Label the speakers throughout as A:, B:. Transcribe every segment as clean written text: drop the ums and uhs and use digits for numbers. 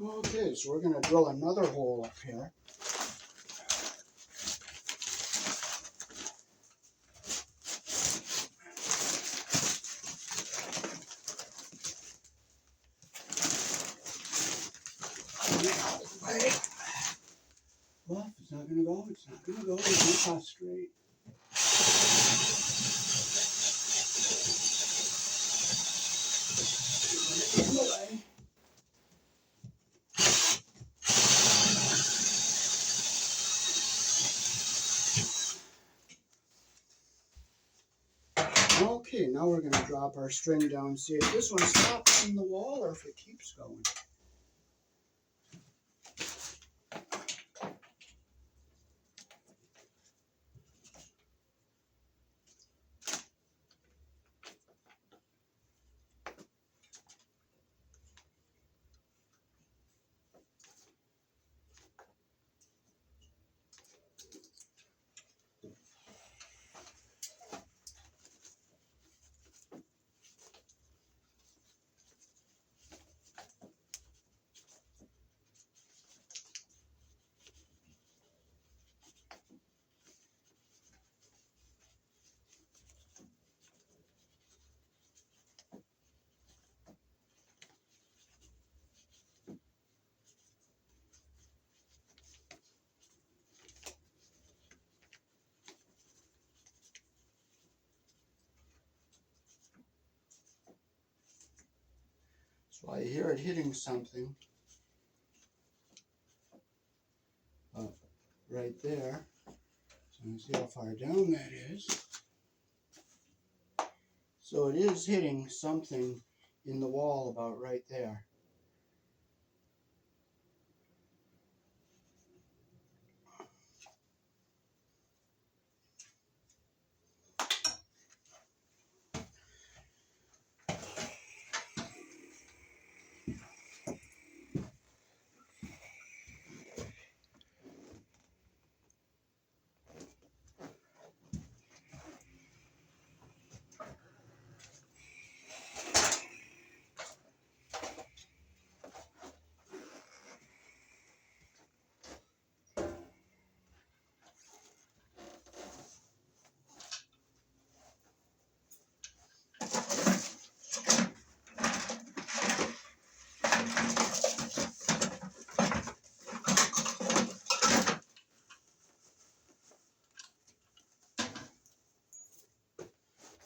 A: Okay, so we're going to drill another hole up here. Well, if it's not going to go, it's not going to go. It's not straight. In the way. Okay, now we're going to drop our string down, see if this one stops in the wall or if it keeps going. So I hear it hitting something right there. So you see how far down that is. So it is hitting something in the wall about right there.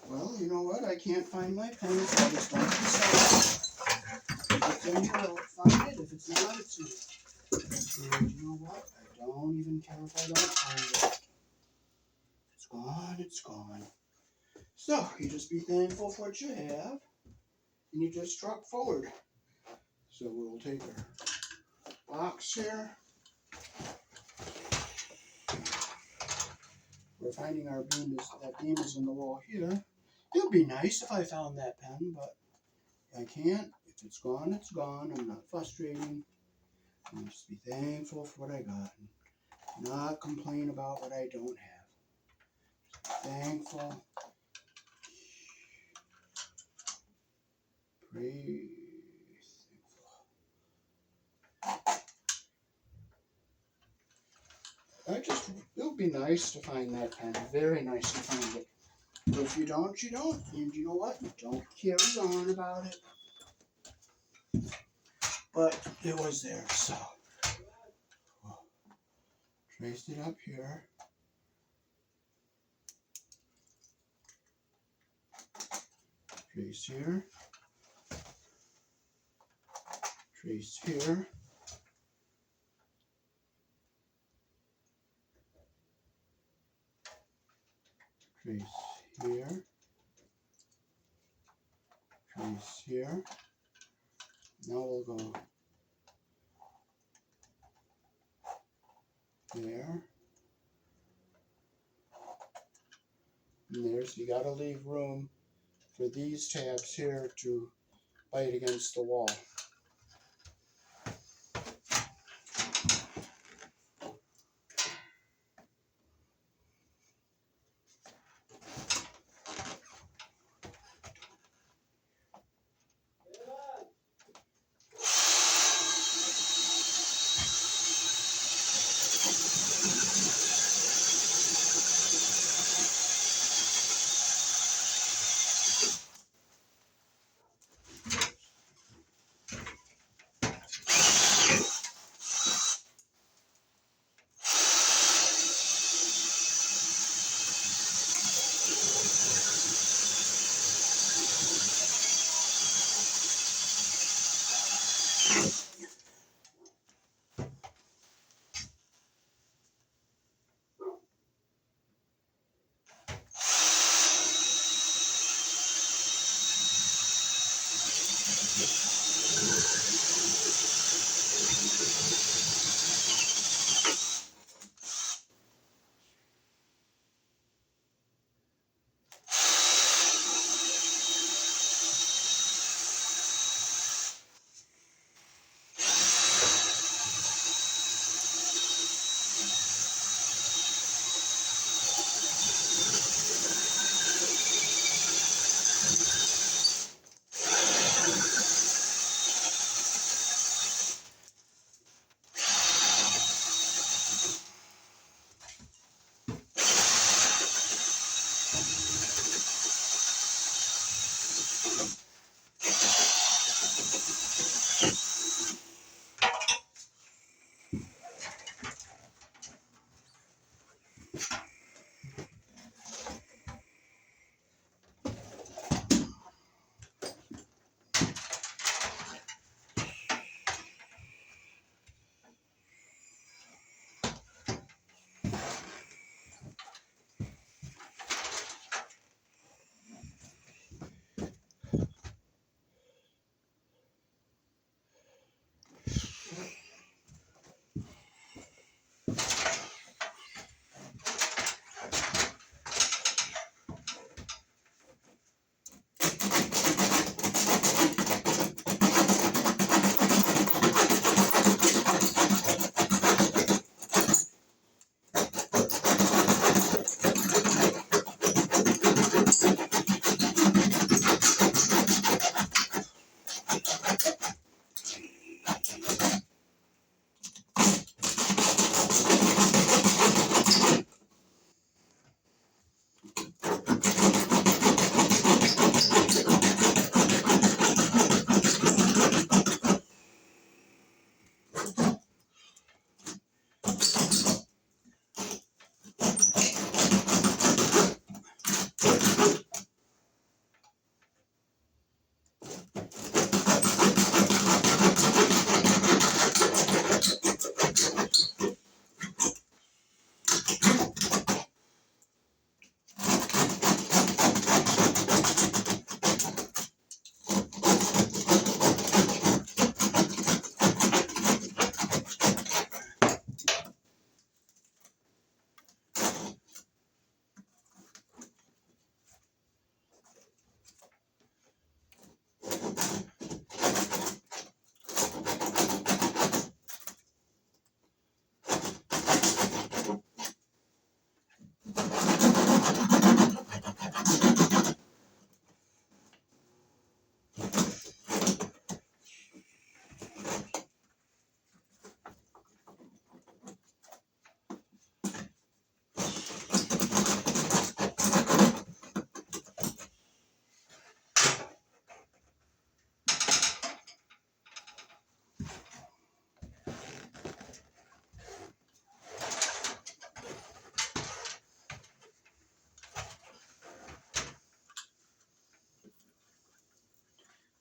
A: Well, you know what? I can't find my pen, so I'll just dump this out. If it's in here, I'll find it. If it's not, it's not. And you know what? I don't even care if I don't find it. It's gone, it's gone. So, you just be thankful for what you have, and you just truck forward. So we'll take our box here. We're finding our beam is, that beam is in the wall here. It would be nice if I found that pen, but I can't. If it's gone, it's gone. I'm not frustrating. I'll just be thankful for what I got and not complain about what I don't have. Just be thankful. Pray. It would be nice to find that pen. Very nice to find it. But if you don't, you don't. And you know what? Don't carry on about it. But it was there, so. Traced it up here. Trace here. Trace here. Trace here. Trace here. Now we'll go there. And there, so you gotta leave room for these tabs here to bite against the wall.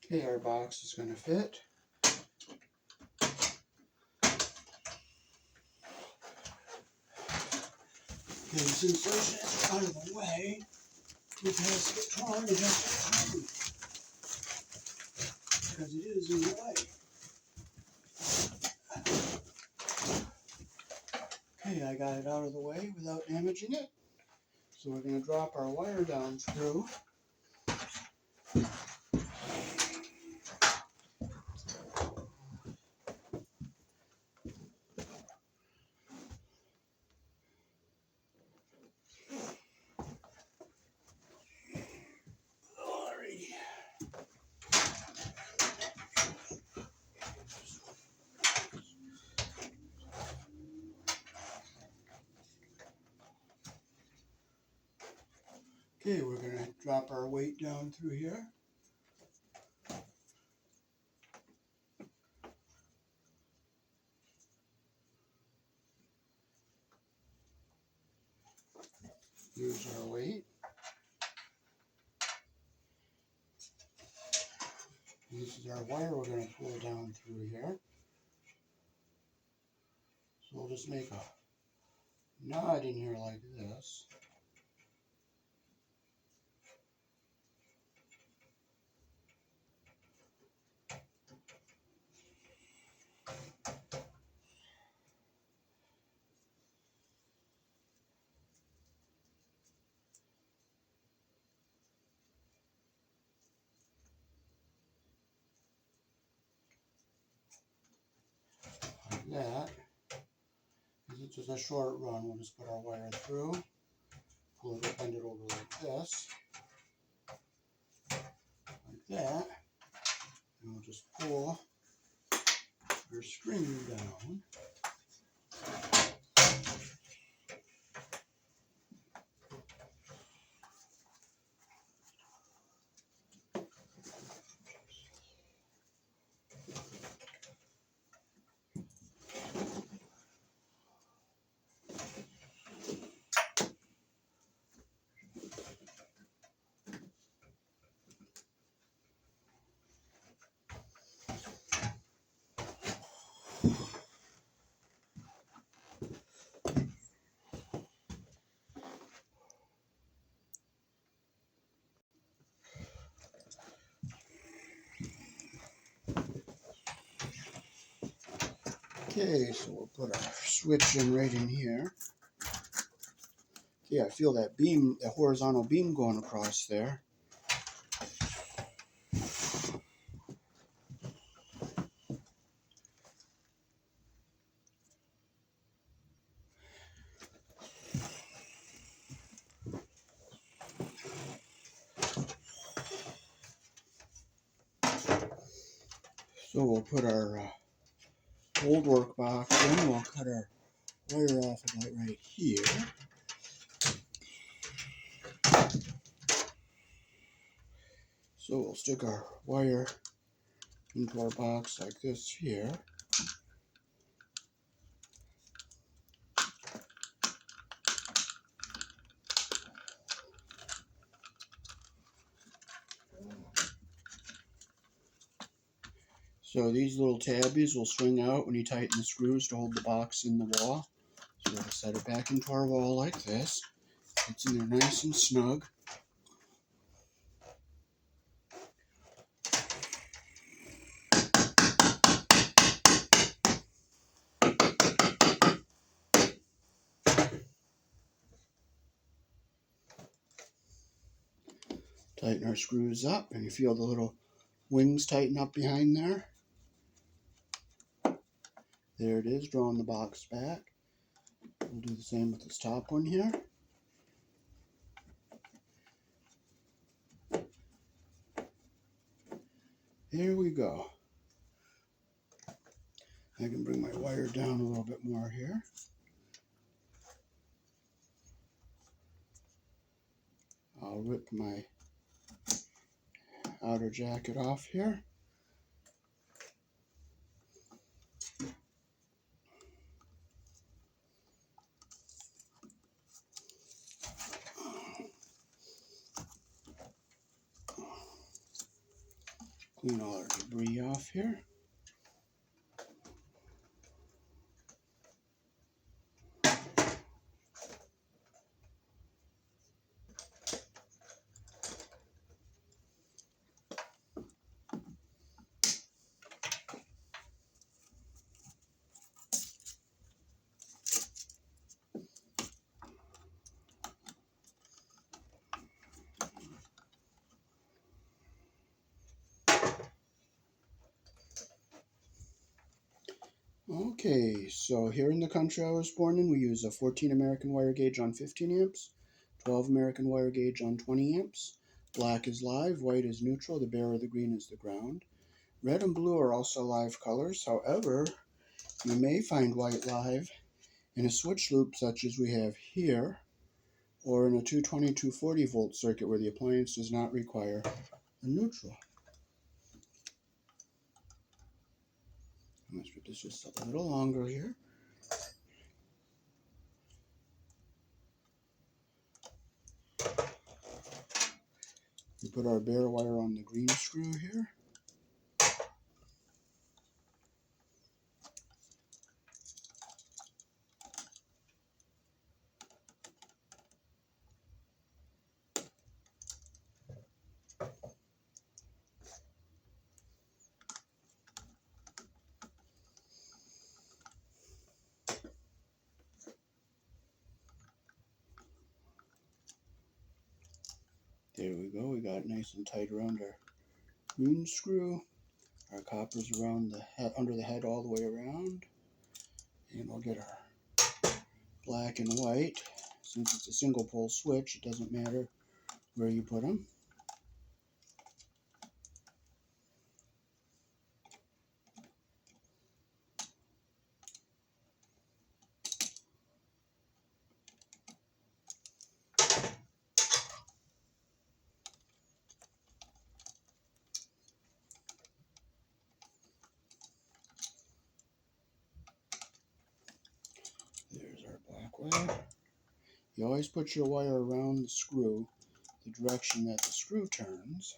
A: Okay, our box is going to fit. Okay, this insulation is out of the way. It has to get torn, it has to get torn. Because it is in the way. Okay, I got it out of the way without damaging it. So we're going to drop our wire down through. Alrighty. Okay, we're going to drop our weight down through here. Use our weight. This is our wire we're going to pull down through here. So we'll just make a knot in here like this. Like that. Because it's just a short run, we'll just put our wire through, pull it, bend it over like this, like that, and we'll just pull our string down. Okay, so we'll put our switch in right in here. Okay, I feel that beam, that horizontal beam going across there. So we'll put our old work box in, we'll cut our wire off about right here. So we'll stick our wire into our box like this here. So these little tabbies will swing out when you tighten the screws to hold the box in the wall. So we'll set it back into our wall like this. It's in there nice and snug. Tighten our screws up, and you feel the little wings tighten up behind there. There it is, drawing the box back. We'll do the same with this top one here. There we go. I can bring my wire down a little bit more here. I'll rip my outer jacket off here. Clean all our debris off here. Okay, so here in the country I was born in, we use a 14 American wire gauge on 15 amps, 12 American wire gauge on 20 amps. Black is live, white is neutral, the bear or the green is the ground. Red and blue are also live colors. However, you may find white live in a switch loop such as we have here, or in a 220, 240 volt circuit where the appliance does not require a neutral. Let's put this just a little longer here. We put our bare wire on the green screw here. There we go, we got it nice and tight around our green screw. Our copper's around the head, under the head all the way around. And we'll get our black and white. Since it's a single pole switch, it doesn't matter where you put them. There's our black wire. You always put your wire around the screw, the direction that the screw turns.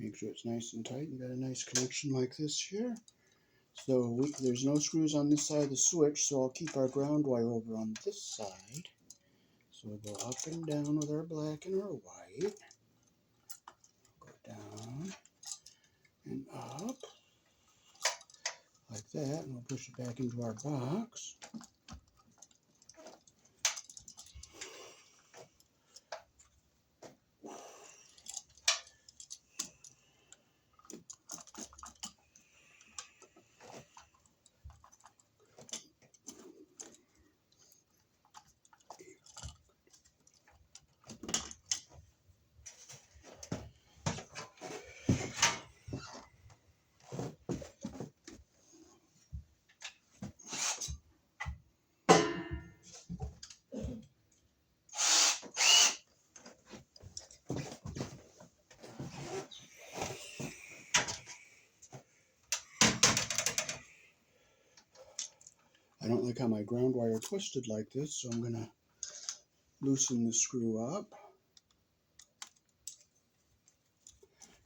A: Make sure it's nice and tight. You got a nice connection like this here. So there's no screws on this side of the switch, so I'll keep our ground wire over on this side. So we'll go up and down with our black and our white. Go down and up like that, and we'll push it back into our box. I don't like how my ground wire twisted like this, so I'm going to loosen the screw up.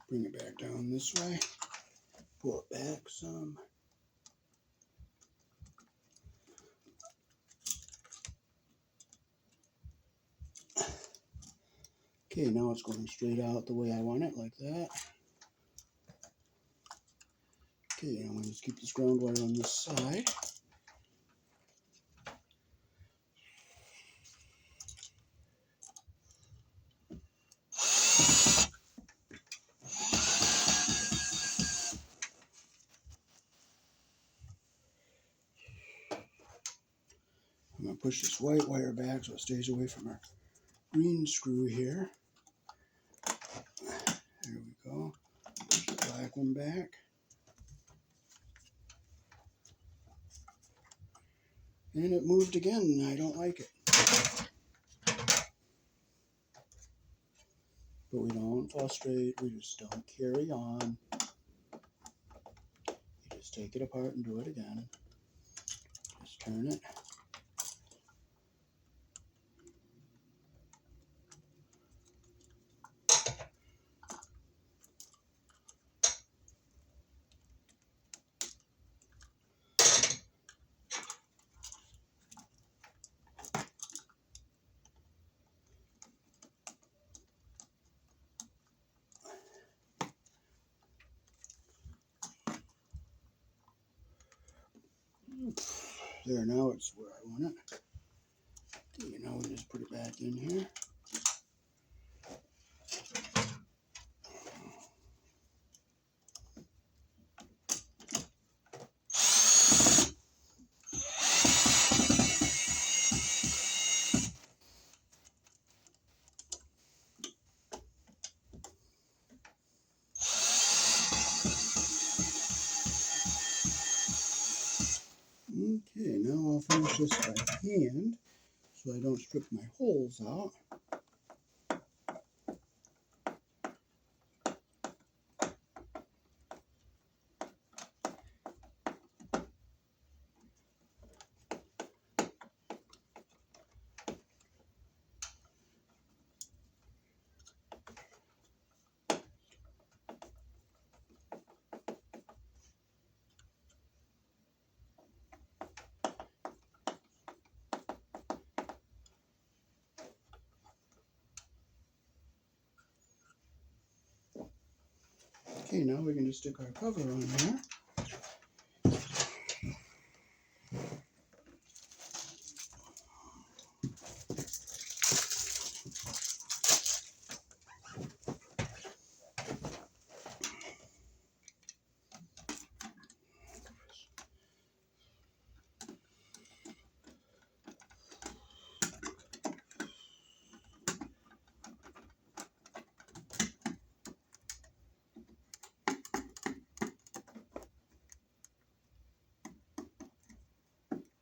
A: Bring it back down this way. Pull it back some. Okay, now it's going straight out the way I want it, like that. Okay, I'm going to just keep this ground wire on this side. I'm going to push this white wire back so it stays away from our green screw here. There we go. Push the black one back. And it moved again, and I don't like it. But we don't frustrate, we just don't carry on. You just take it apart and do it again. Just turn it. There, now it's where I want it. Okay, now we just put it back in here. Okay, now I'll finish this by hand so I don't strip my holes out. Okay, now we can just stick our cover on there.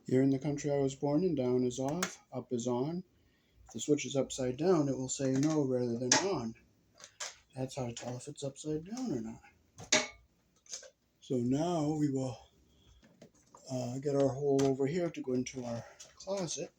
A: Here in the country I was born in, down is off, up is on. If the switch is upside down, it will say no rather than on. That's how to tell if it's upside down or not. So now we will get our hole over here to go into our closet.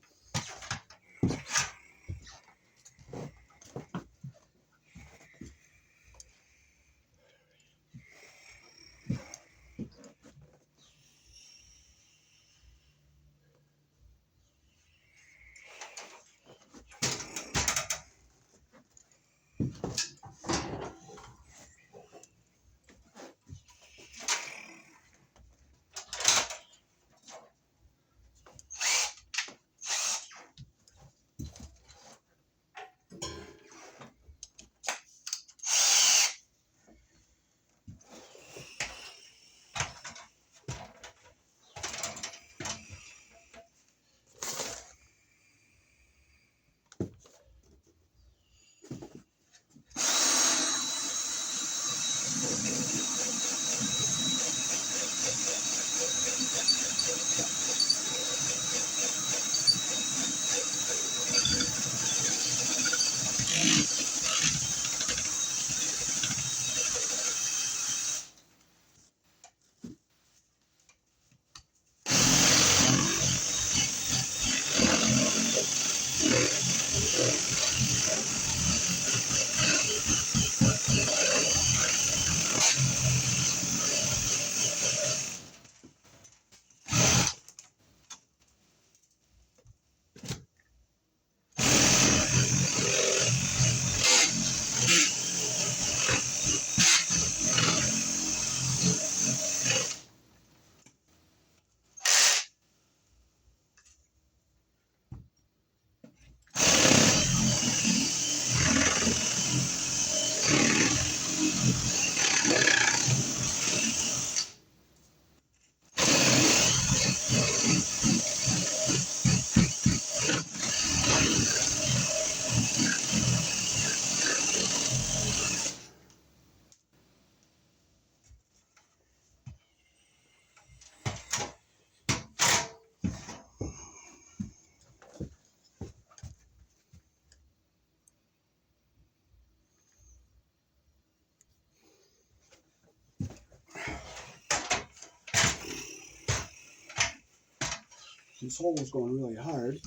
A: This hole is going really hard.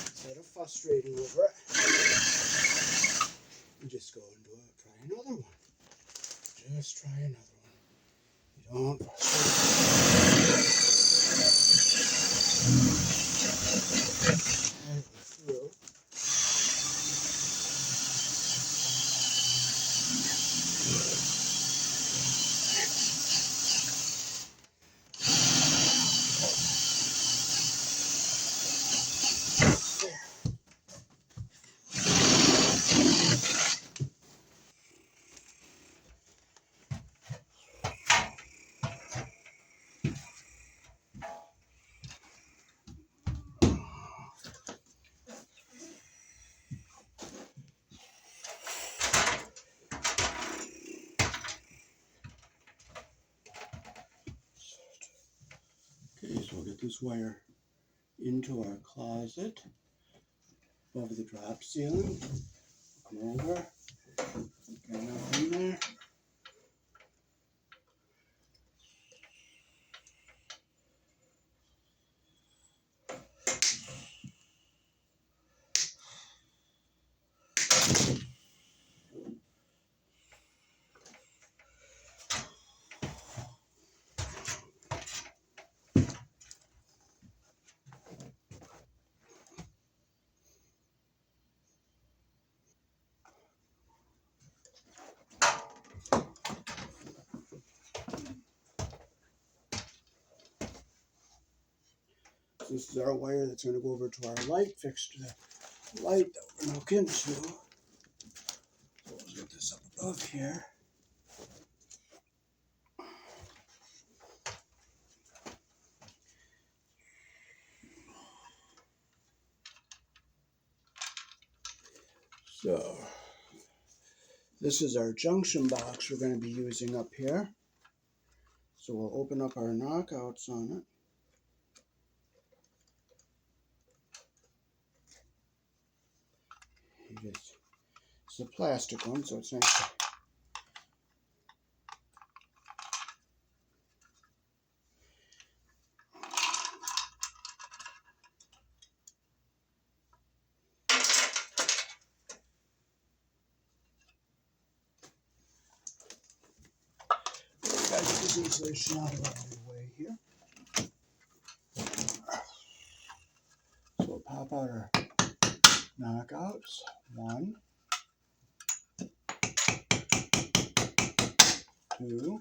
A: Instead of frustrating over it, you just go and try another one. Just try another one. You don't frustrate. Through. Okay, so we'll get this wire into our closet over the drop ceiling. Come over, get enough in there. This is our wire that's going to go over to our light fixture, the light that we're going to hook into. So let's get this up above here. So this is our junction box we're going to be using up here. So we'll open up our knockouts on it. It's a plastic one, so it's nice. Guys, this is easily out of the way here. So we'll pop out our knockouts. 1, 2,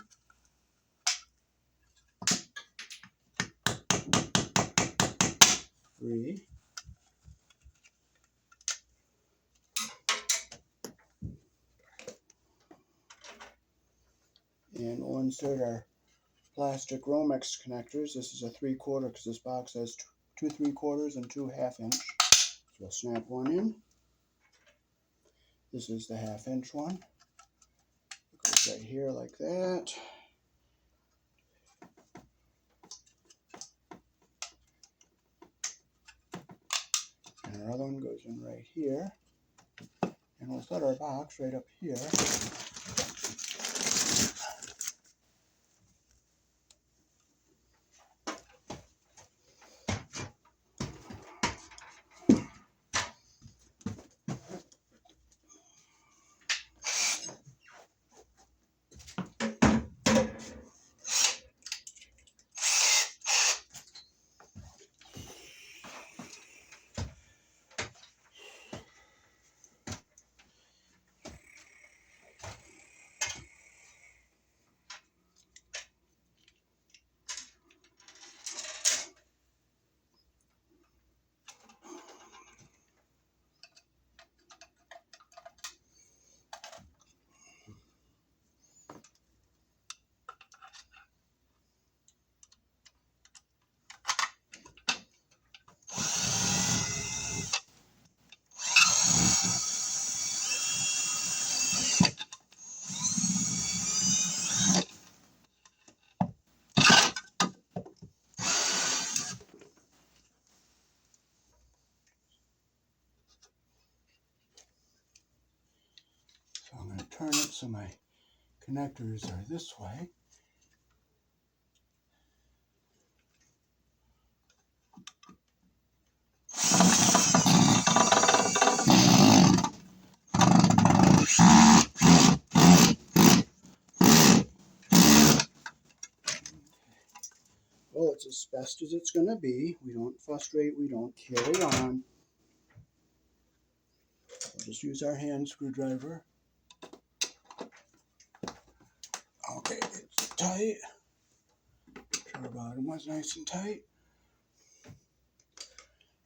A: 3, and we'll insert our plastic Romex connectors. This is a 3/4 because this box has 2 3/4 and 2 1/2 inch. So we'll snap one in. This is the 1/2 inch one. It goes right here like that. And our other one goes in right here. And we'll set our box right up here. So I'm going to turn it so my connectors are this way. Well, it's as best as it's going to be. We don't frustrate, we don't carry on. We'll just use our hand screwdriver. Okay, it's tight. Our bottom was nice and tight.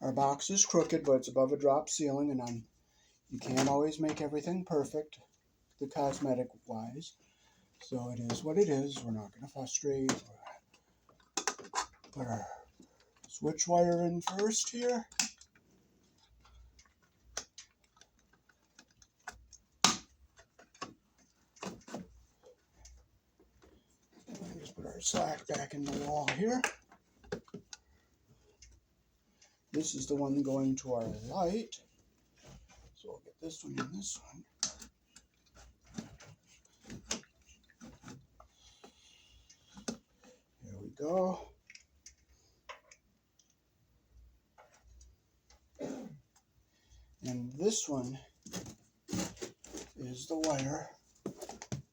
A: Our box is crooked, but it's above a drop ceiling, and you can't always make everything perfect, the cosmetic wise. So it is what it is. We're not going to frustrate. Put our switch wire in first here. And just put our slack back in the wall here. This is the one going to our light. So we'll get this one and this one. Here we go. And this one is the wire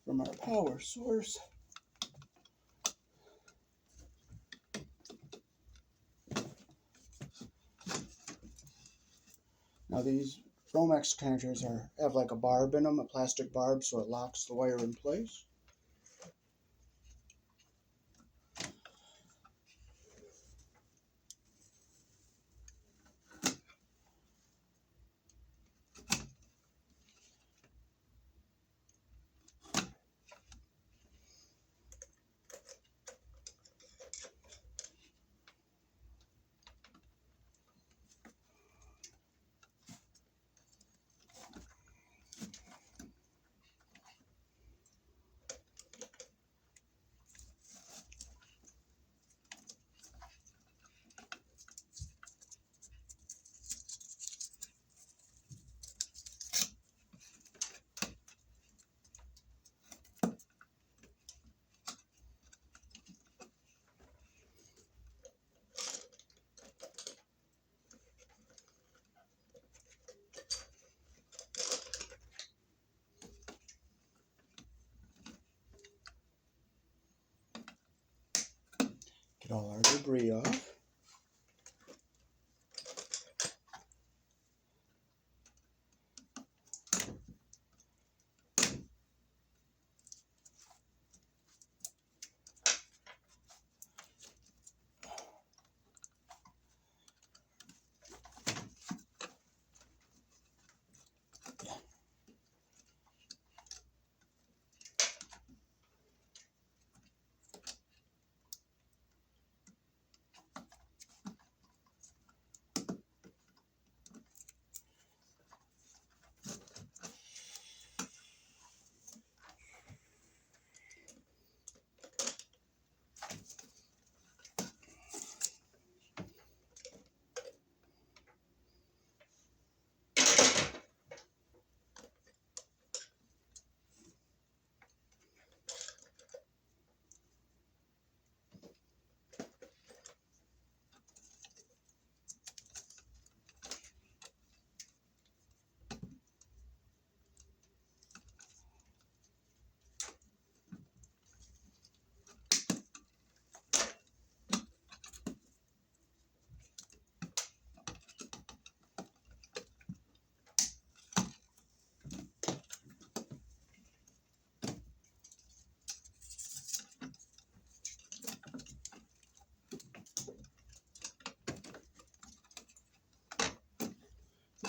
A: from our power source. Now these Romex connectors have like a barb in them, a plastic barb, so it locks the wire in place. Get all our debris off.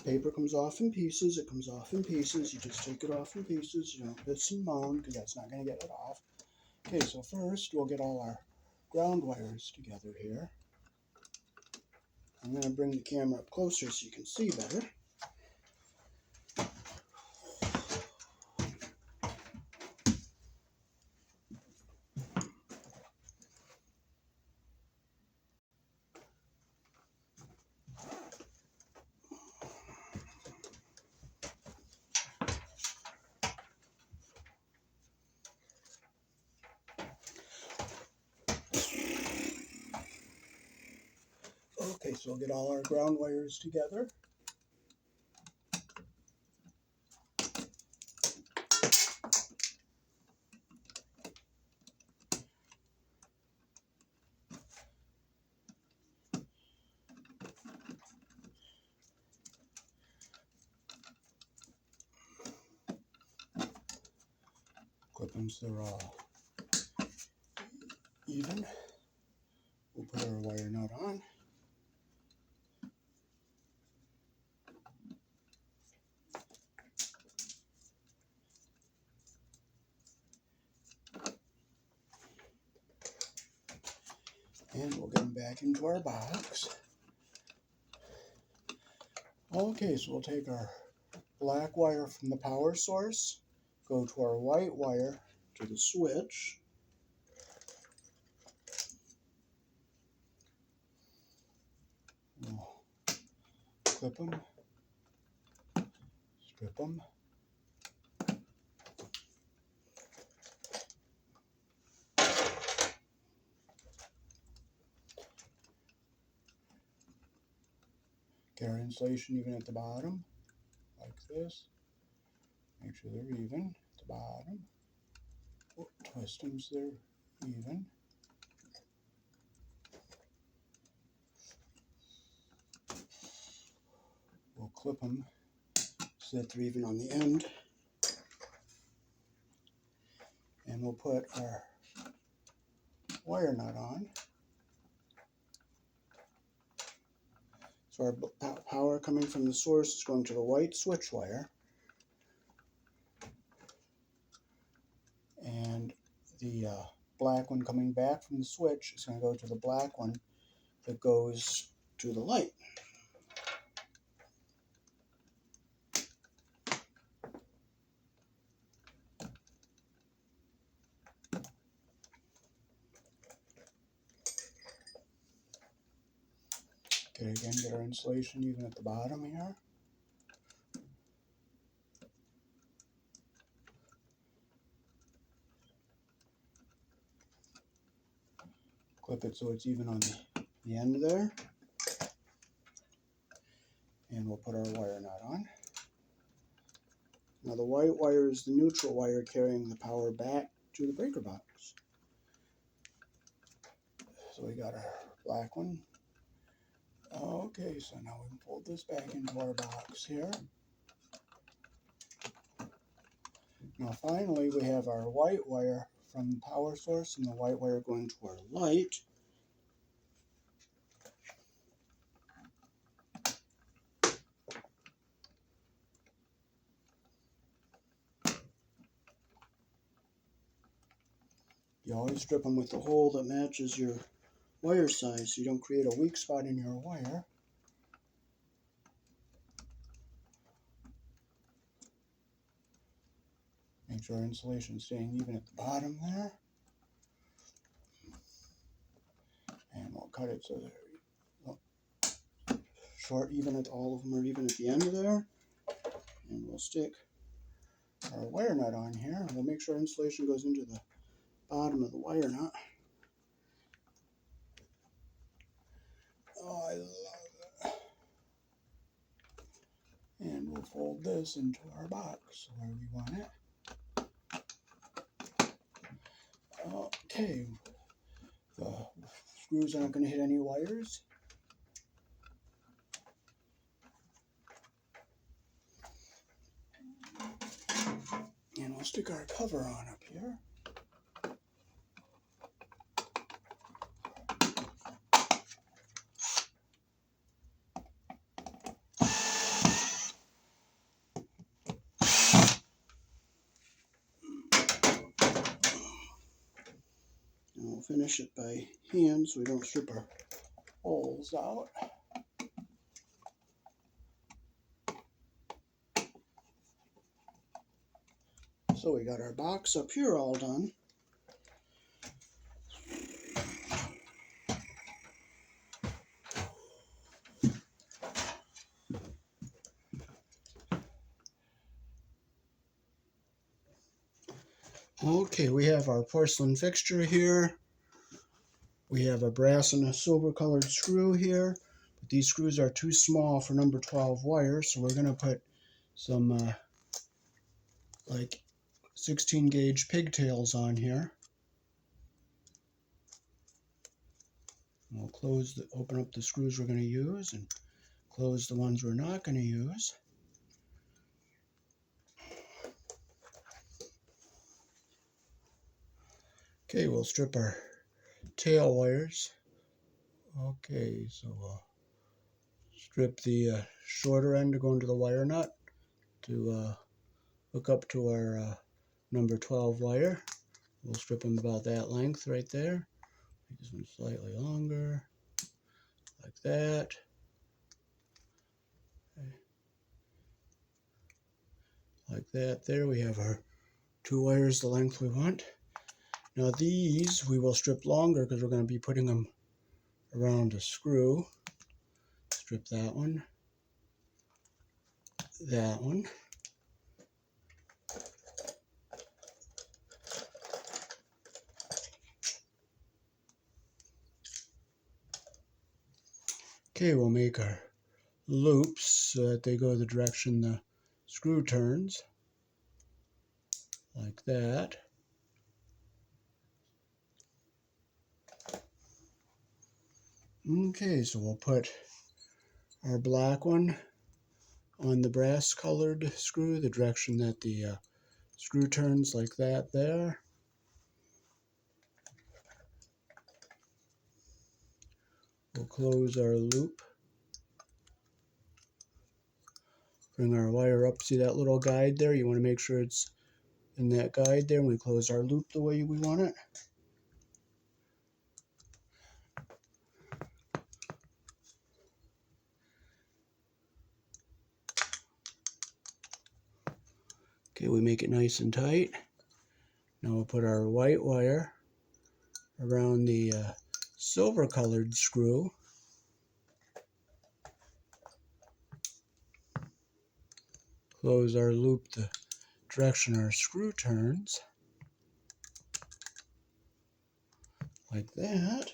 A: Paper comes off in pieces. It comes off in pieces. You just take it off in pieces. You don't piss and moan because that's not going to get it off. Okay, so first we'll get all our ground wires together here. I'm going to bring the camera up closer so you can see better. Okay, so we'll get all our ground wires together. Clip them so they're all even. We'll put our wire nut on. And we'll get them back into our box. Okay, so we'll take our black wire from the power source, go to our white wire to the switch. We'll clip them, strip them. Get our insulation even at the bottom, like this. Make sure they're even at the bottom. Twist them so they're even. We'll clip them so that they're even on the end. And we'll put our wire nut on. So our power coming from the source is going to the white switch wire. And the black one coming back from the switch is going to go to the black one that goes to the light. Okay, again, get our insulation even at the bottom here. Clip it so it's even on the end there. And we'll put our wire nut on. Now the white wire is the neutral wire carrying the power back to the breaker box. So we got our black one. Okay, so now we can fold this back into our box here. Now finally we have our white wire from the power source and the white wire going to our light. You always strip them with the hole that matches your wire size so you don't create a weak spot in your wire. Make sure our insulation is staying even at the bottom there. And we'll cut it so they're short, even at all of them are even at the end there. And we'll stick our wire nut on here. We'll make sure insulation goes into the bottom of the wire nut. Oh, I love it. And we'll fold this into our box where we want it. Okay, the screws aren't going to hit any wires. And we'll stick our cover on up here. And we'll finish it by hand so we don't strip our holes out. So we got our box up here all done. Okay, we have our porcelain fixture here. We have a brass and a silver colored screw here. But these screws are too small for number 12 wire, so we're going to put some like 16 gauge pigtails on here. We'll open up the screws we're going to use and close the ones we're not going to use. Okay, we'll strip our tail wires. Okay, so we'll strip the shorter end to go into the wire nut to hook up to our number 12 wire. We'll strip them about that length right there. Make this one slightly longer, like that. Okay. Like that. There we have our 2 wires the length we want. Now these we will strip longer because we're going to be putting them around a screw. Strip that one. That one. Okay, we'll make our loops so that they go the direction the screw turns, like that. Okay, so we'll put our black one on the brass colored screw, the direction that the screw turns, like that there. We'll close our loop. Bring our wire up. See that little guide there? You want to make sure it's in that guide there. And we close our loop the way we want it. Okay, we make it nice and tight. Now we'll put our white wire around the silver colored screw. Close our loop the direction our screw turns, like that.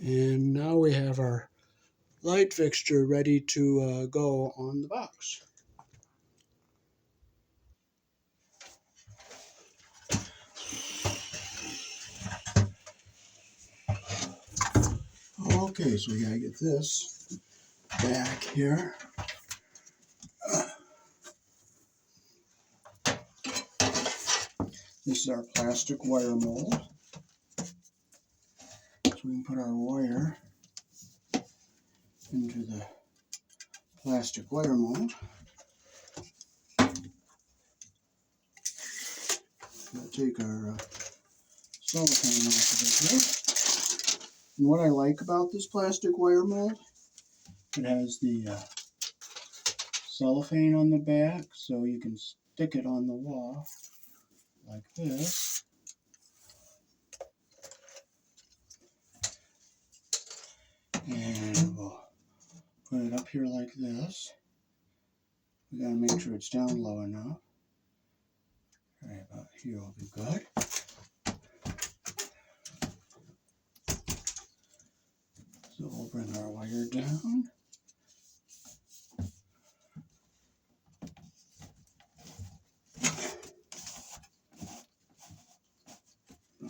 A: And now we have our light fixture ready to go on the box. Okay, so we gotta get this back here. This is our plastic wire mold. So we can put our wire into the plastic wire mold. We'll take our cellophane off of it here. And what I like about this plastic wire mold, it has the cellophane on the back, so you can stick it on the wall like this. And we'll put it up here like this. We gotta make sure it's down low enough. Right about here will be good. So we'll bring our wire down.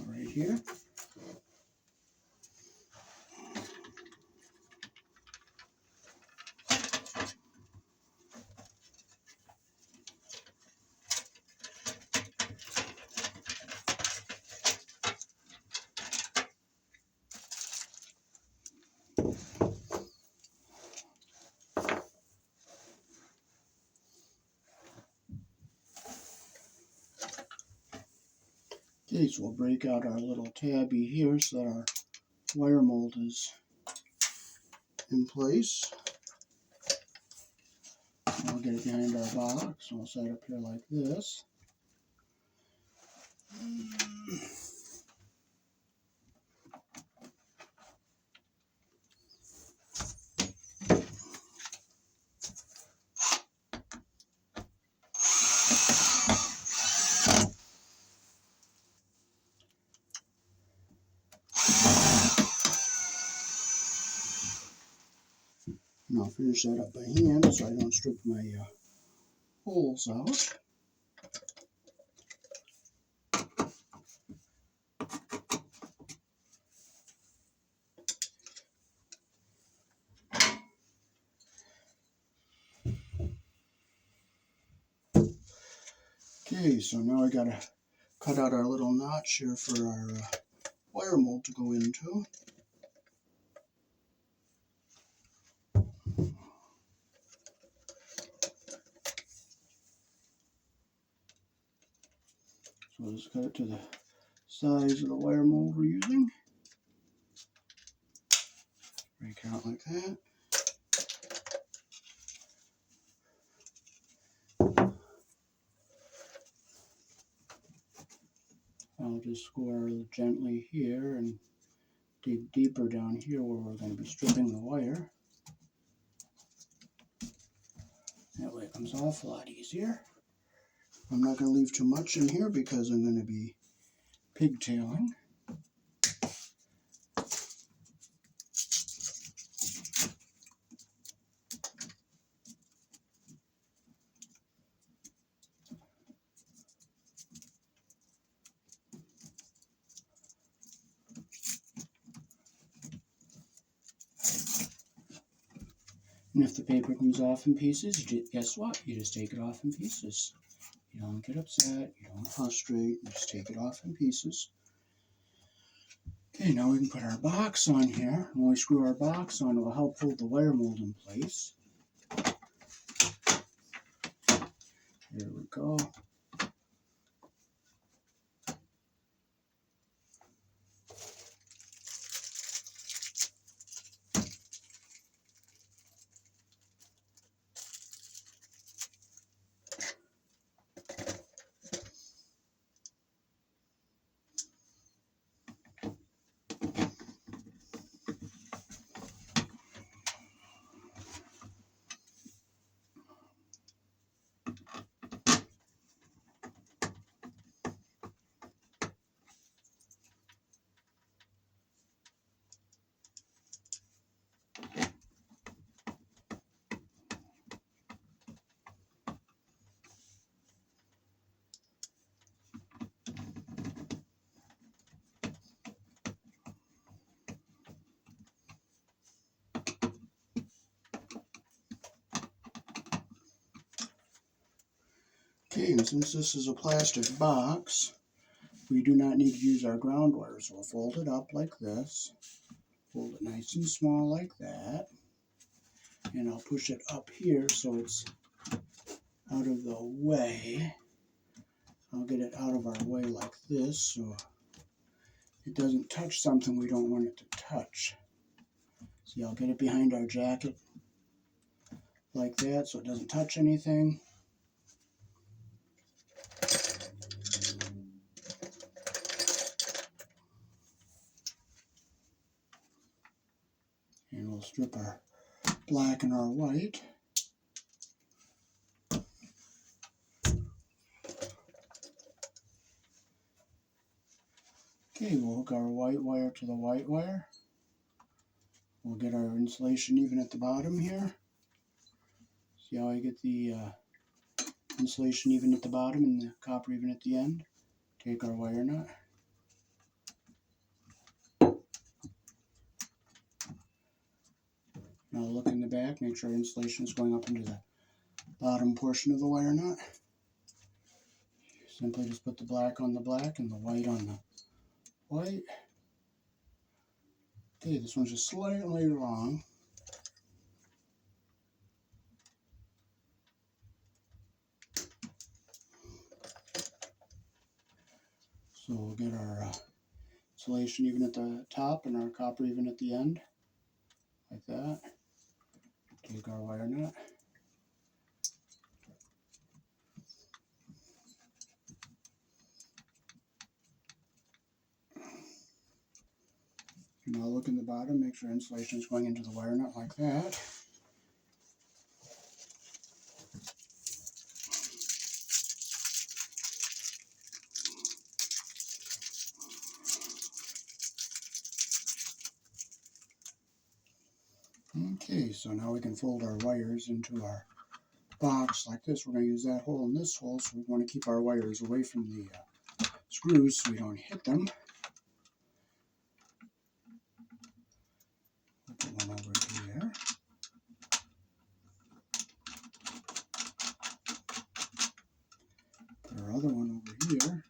A: Right here. Okay, so we'll break out our little tabby here so that our wire mold is in place. We'll get it behind our box and we'll set it up here like this. And I'll finish that up by hand so I don't strip my holes out. Okay, so now I gotta cut out our little notch here for our wire mold to go into. So let's cut it to the size of the wire mold we're using. Break it out like that. I'll just score gently here and dig deeper down here where we're going to be stripping the wire. That way it comes off a lot easier. I'm not going to leave too much in here because I'm going to be pigtailing. And if the paper comes off in pieces, guess what? You just take it off in pieces. You don't get upset, you don't frustrate, you just take it off in pieces. Okay, now we can put our box on here. When we screw our box on, it will help hold the wire mold in place. There we go. Okay, and since this is a plastic box, we do not need to use our ground wire. So we'll fold it up like this, fold it nice and small like that, and I'll push it up here so it's out of the way. I'll get it out of our way like this so it doesn't touch something we don't want it to touch. See, I'll get it behind our jacket like that so it doesn't touch anything. And we'll strip our black and our white. Okay, we'll hook our white wire to the white wire. We'll get our insulation even at the bottom here. See how I get the insulation even at the bottom and the copper even at the end? Take our wire nut. Now look in the back, make sure insulation is going up into the bottom portion of the wire nut. Simply just put the black on the black and the white on the white. Okay, this one's just slightly wrong. So we'll get our insulation even at the top and our copper even at the end, like that. Take our wire nut. Now look in the bottom, make sure insulation is going into the wire nut like that. Okay, so now we can fold our wires into our box like this. We're going to use that hole and this hole, so we want to keep our wires away from the screws so we don't hit them. We'll put one over here. Put our other one over here.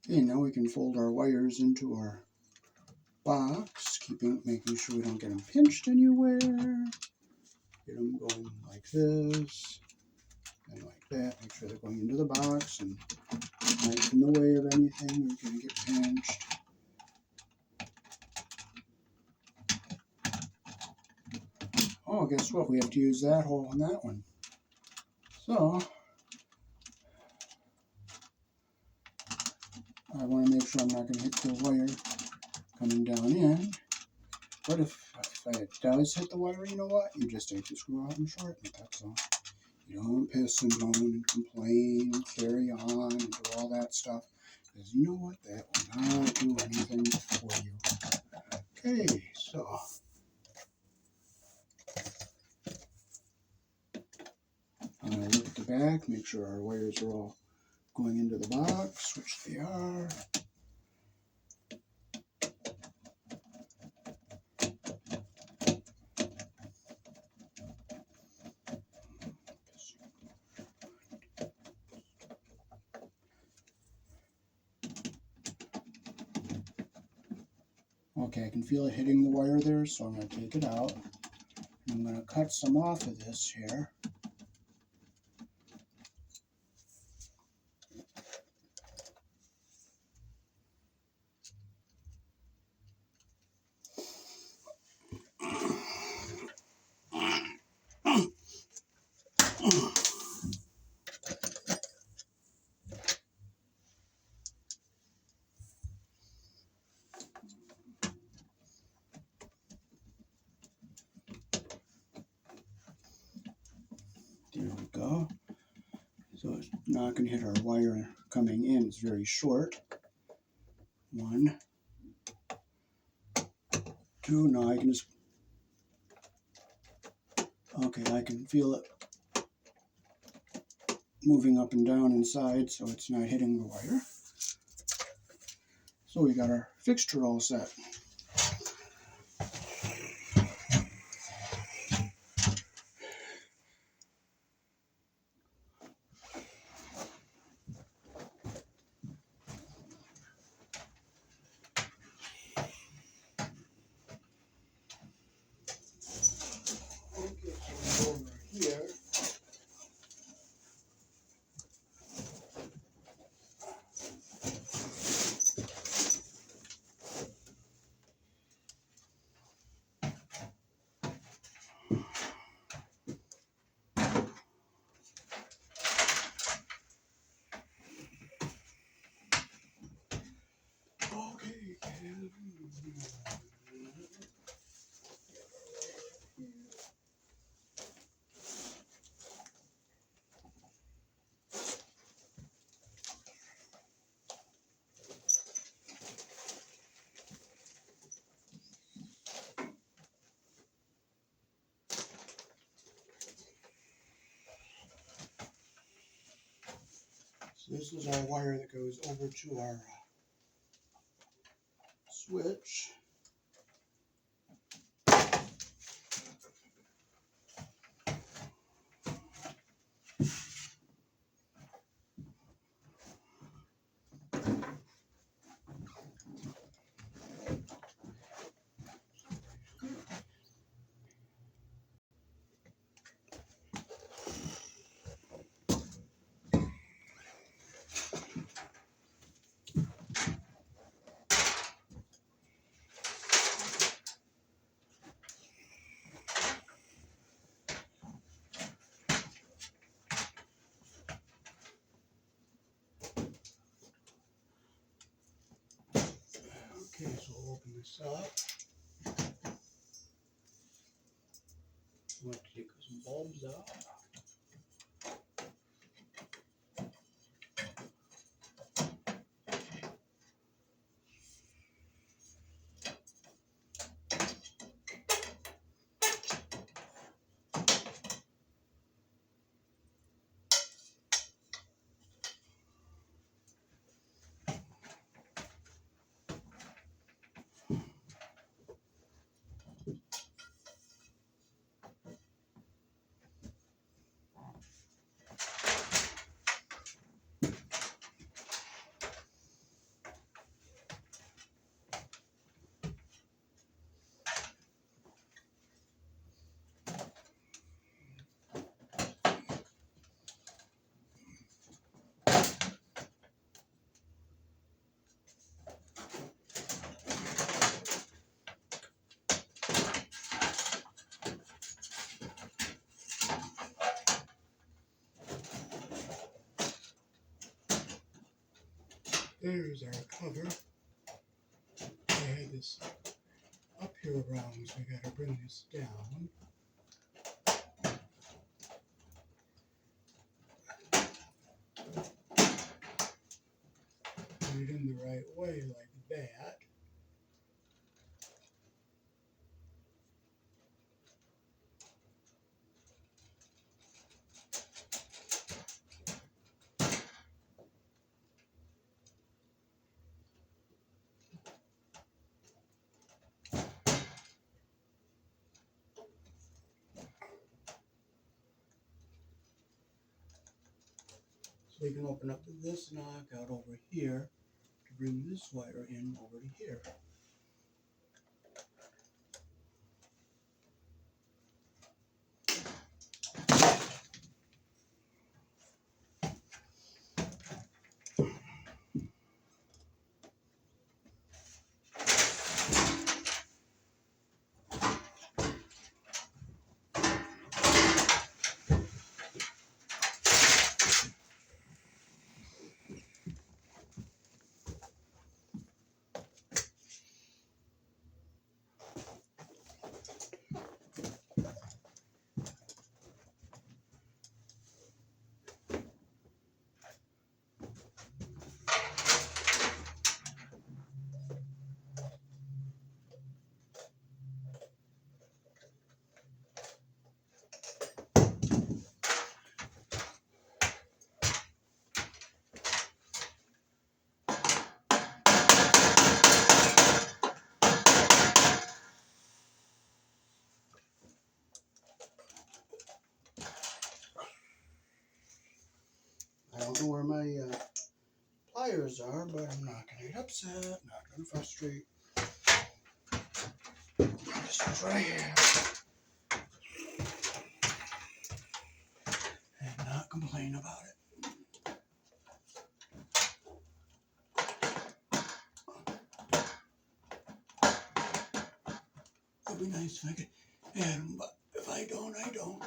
A: Okay, now we can fold our wires into our box, making sure we don't get them pinched anywhere. Get them going like this and like that. Make sure they're going into the box and not in the way of anything. We're going to get pinched. Oh, guess what? We have to use that hole on that one. So I want to make sure I'm not going to hit the wire coming down in. But if it does hit the wire, you know what? You just take the screw out and shorten it. That's all. You don't piss and moan and complain and carry on and do all that stuff. Because you know what? That will not do anything for you. Okay, so I'm going to look at the back, make sure our wires are all going into the box, which they are. Okay, I can feel it hitting the wire there, so I'm going to take it out. I'm going to cut some off of this here. There we go. So it's not going to hit our wire coming in. It's very short. 1, 2. Now I can just... Okay, I can feel it moving up and down inside, so it's not hitting the wire. So we got our fixture all set. So this is our wire that goes over to our switch. Okay, so we'll open this up. We'll have to take some bulbs out. There's our cover. I had this up here around, so I gotta bring this down. Put it in the right way like that. So we can open up this knock out over here to bring this wire in over to here. I don't know where my pliers are, but I'm not going to get upset, not going to frustrate. This one's right here. And not complain about it. It'd be nice if I could add them, but if I don't, I don't.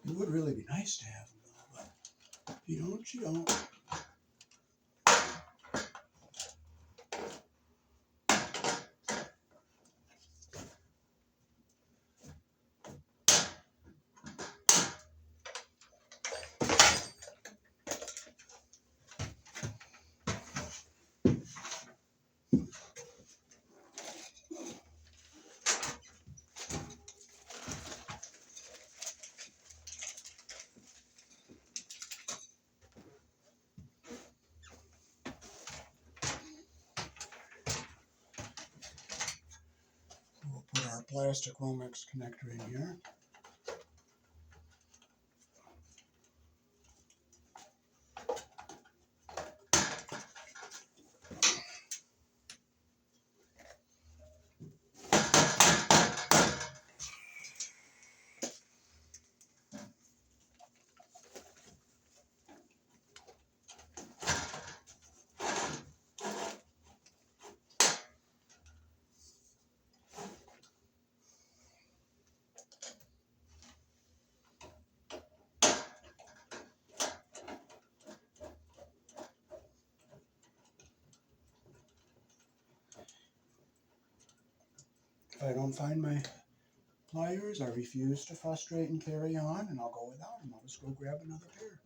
A: It would really be nice to have them, though, but if you don't, you don't. We'll put our plastic Romex connector in here. If I don't find my pliers, I refuse to frustrate and carry on, and I'll go without them. I'll just go grab another pair.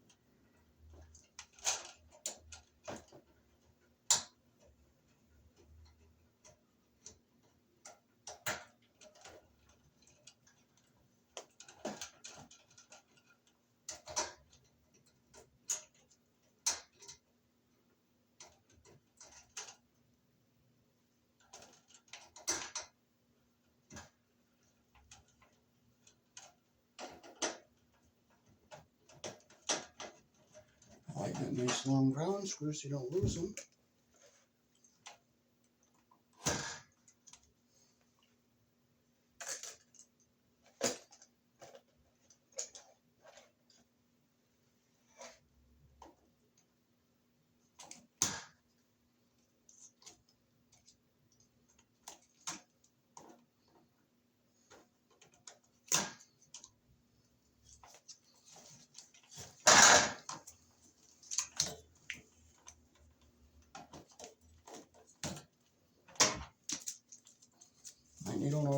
A: I like that nice long ground screw so you don't lose them.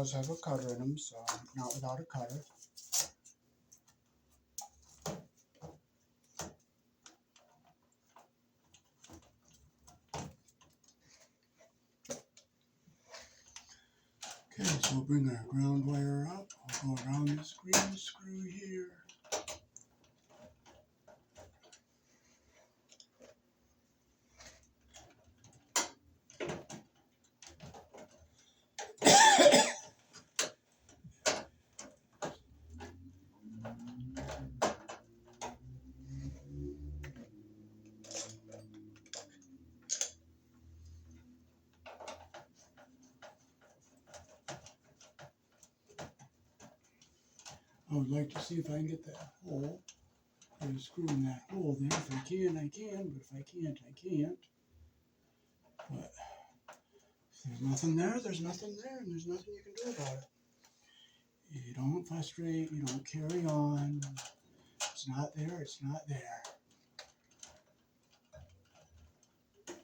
A: straws have a cutter in them, so not without a cutter. Okay, so we'll bring our ground wire up. We'll go around this green screw here. I would like to see if I can get that hole. Put a screw in that hole there. If I can, I can. But if I can't, I can't. But if there's nothing there, there's nothing there. And there's nothing you can do about it. You don't frustrate. You don't carry on. It's not there. It's not there.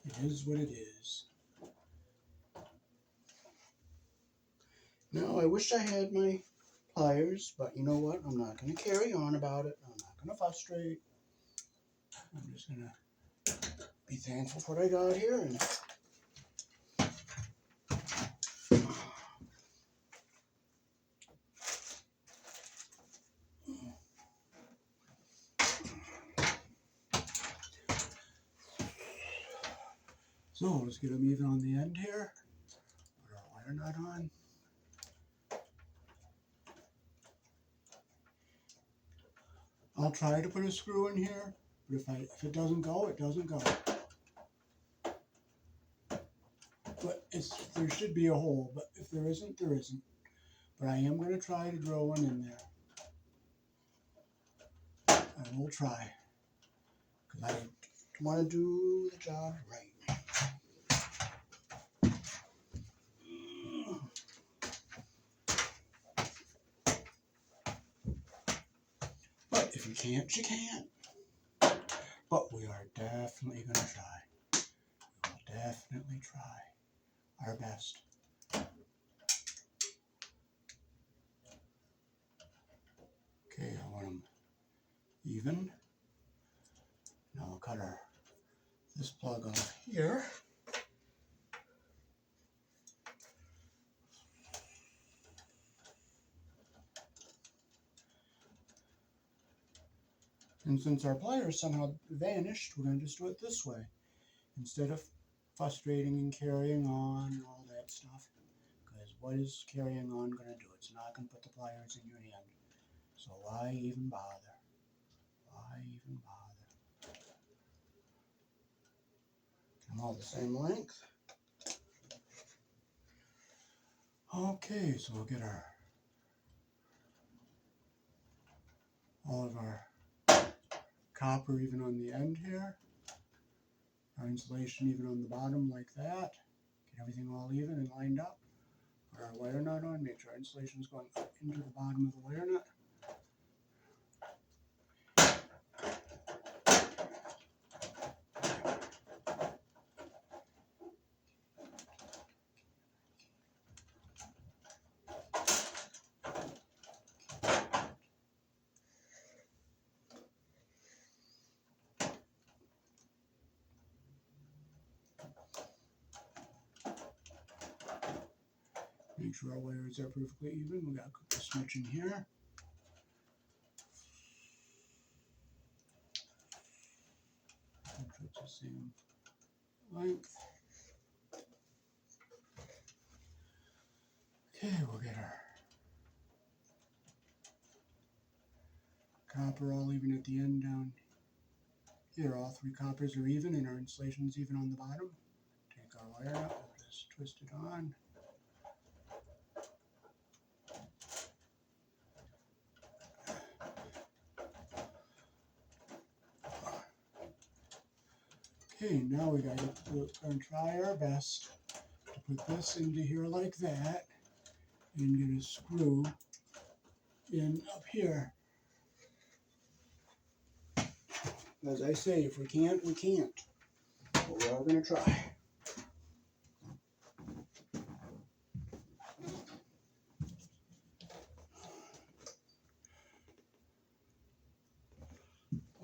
A: It is what it is. Now, I wish I had my pliers, but you know what? I'm not going to carry on about it. I'm not going to frustrate. I'm just going to be thankful for what I got here. And so let's get them even on the end here. Put our wire nut on. I'll try to put a screw in here, but if it doesn't go, it doesn't go. But there should be a hole, but if there isn't, there isn't. But I am going to try to drill one in there. I will try, because I want to do the job right. But if you can't, you can't. But we are definitely going to try. We will definitely try our best. Okay, I want them even. Now I'll cut this plug off here. And since our pliers somehow vanished, we're going to just do it this way. Instead of frustrating and carrying on and all that stuff. Because what is carrying on going to do? It's not going to put the pliers in your hand. So why even bother? Why even bother? I'm all the same length. Okay, so we'll get all of our copper even on the end here. Our insulation even on the bottom like that. Get everything all even and lined up. Put our wire nut on. Make sure our insulation is going up into the bottom of the wire nut. Make sure our wires are perfectly even. We got to put the switch in here. Make sure it's the same length. Okay, we'll get our copper all even at the end down here. All three coppers are even and our insulation is even on the bottom. Take our wire out, we'll just twist it on. Okay, now we got to try our best to put this into here like that and get a screw in up here. As I say, if we can't, we can't. But we're all going to try.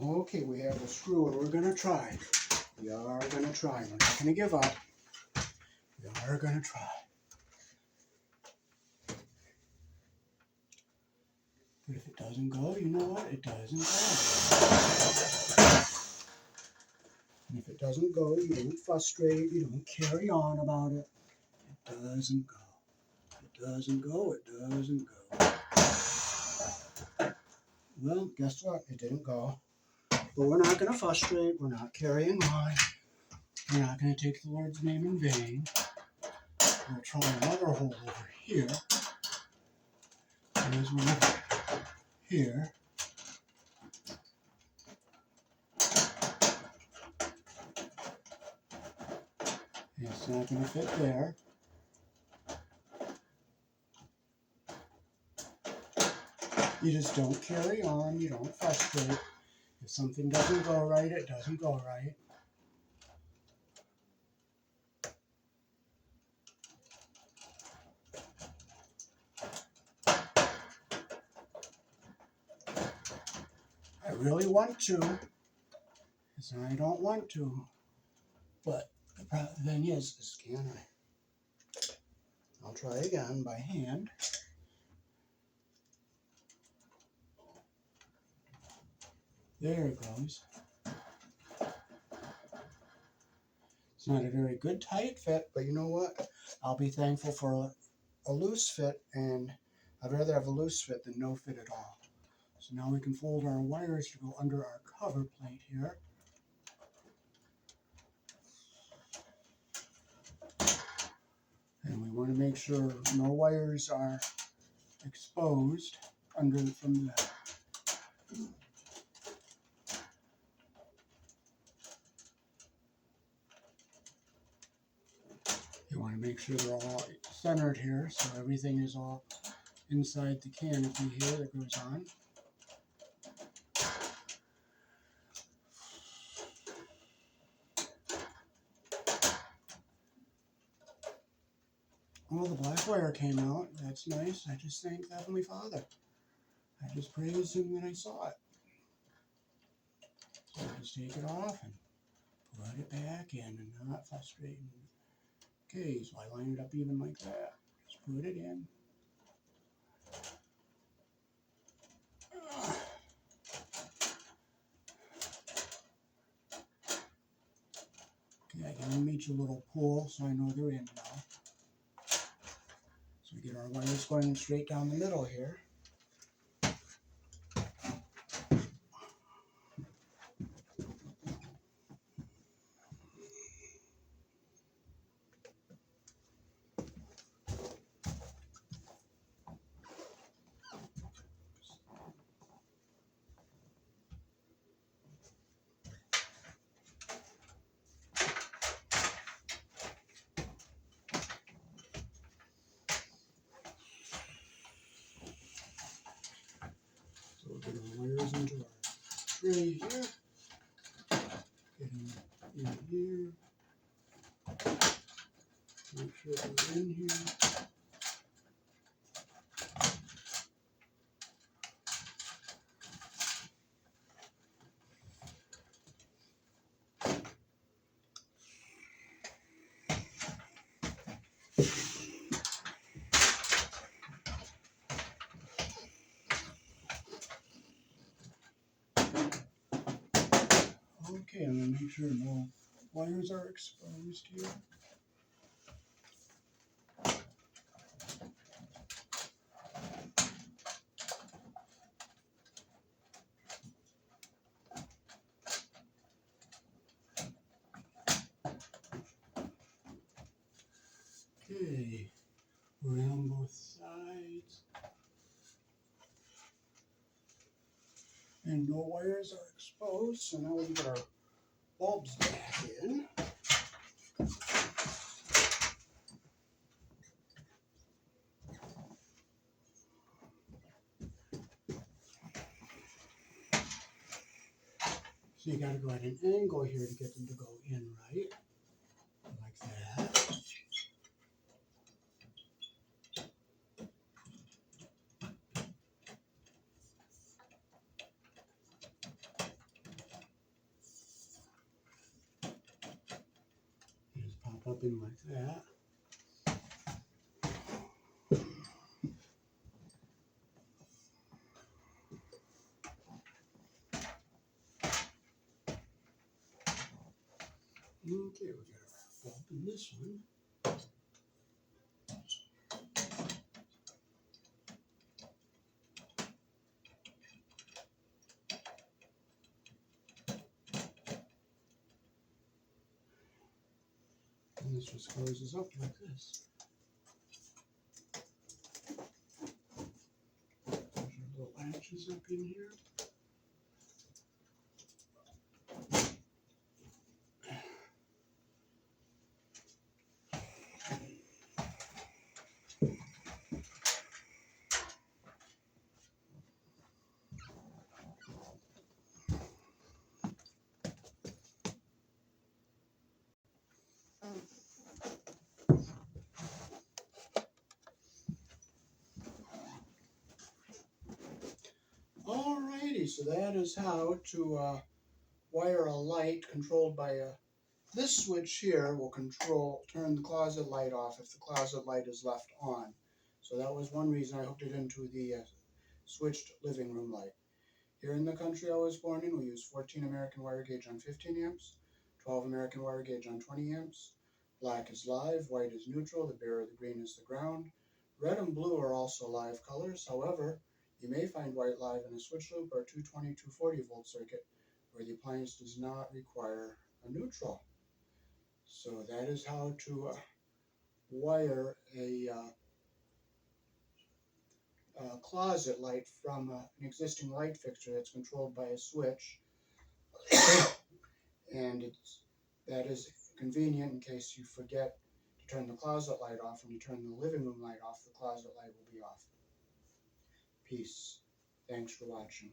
A: Okay, we have a screw and we're gonna try. We are gonna try. We're not gonna give up. We are gonna try. But if it doesn't go, you know what? It doesn't go. And if it doesn't go, you don't frustrate, you don't carry on about it. It doesn't go. It doesn't go, it doesn't go. Well, guess what? It didn't go. But we're not going to frustrate. We're not carrying on. We're not going to take the Lord's name in vain. We'll try another hole over here. There's one over here. It's not going to fit there. You just don't carry on. You don't frustrate. If something doesn't go right, it doesn't go right. I really want to, and I don't want to. But the thing is can I? I'll try again by hand. There it goes. It's not a very good tight fit, but you know what? I'll be thankful for a loose fit, and I'd rather have a loose fit than no fit at all. So now we can fold our wires to go under our cover plate here. And we want to make sure no wires are exposed from the You want to make sure they're all centered here, so everything is all inside the canopy here that goes on. Well, the black wire came out. That's nice. I just thank the Heavenly Father. I just praised Him when I saw it. So I just take it off and put it back in and not frustrating. Okay, so I line it up even like that. Just put it in. Okay, I give them each a little pull so I know they're in now. So we get our wires going straight down the middle here. So we'll get our wires into our tray here. Get them in here. Make sure they're in here. Okay, I'm going to make sure no wires are exposed here. Okay, we're on both sides. And no wires are exposed, so now we can get our bulbs back in. So you got to go at an angle here to get them to go in right, like that. up in like that. Okay, we got a bulb in this one. And this just closes up like this. There's our little latches up in here. Alrighty, so that is how to wire a light controlled by this switch here will turn the closet light off if the closet light is left on. So that was one reason I hooked it into the switched living room light. Here in the country I was born in, we use 14 American wire gauge on 15 amps, 12 American wire gauge on 20 amps. Black is live, white is neutral, the bare or the green is the ground. Red and blue are also live colors. However, you may find white live in a switch loop or 220, 240 volt circuit where the appliance does not require a neutral. So that is how to wire a closet light from an existing light fixture that's controlled by a switch. And that is convenient in case you forget to turn the closet light off. When you turn the living room light off, the closet light will be off. Peace. Thanks for watching.